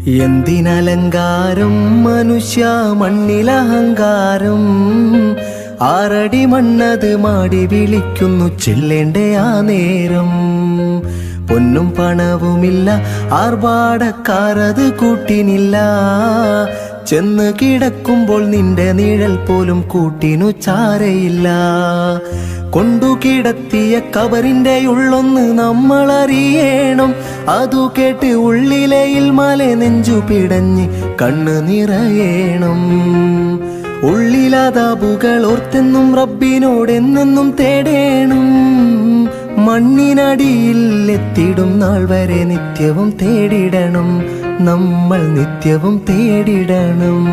എന്തിനലങ്കാരം മനുഷ്യ മണ്ണിലഹങ്കാരം, ആറടി മണ്ണത് മാടി വിളിക്കുന്നു ചെല്ലേണ്ടേ ആ നേരം. പൊന്നും പണവുമില്ല ആർഭാടക്കാരത് കൂട്ടിനില്ല, ചെന്ന് കിടക്കുമ്പോൾ നിന്റെ നിഴൽ പോലും കൂട്ടിനു ചാരയില്ല. കൊണ്ടുകിടത്തിയ കബറിന്റെ ഉള്ളൊന്ന് നമ്മളറിയണം, അതു കേട്ട് ഉള്ളിലയിൽ മല നെഞ്ചു പിടഞ്ഞ് കണ്ണ് നിറയണം. ഉള്ളിലതാബുകൾ ഓർത്തെന്നും റബ്ബിനോടെന്നെന്നും തേടേണം. മണ്ണിനടിയിൽ എത്തിടും നാൾ വരെ നിത്യവും തേടിടണം, നമ്മൾ നിത്യവും തേടിടണം.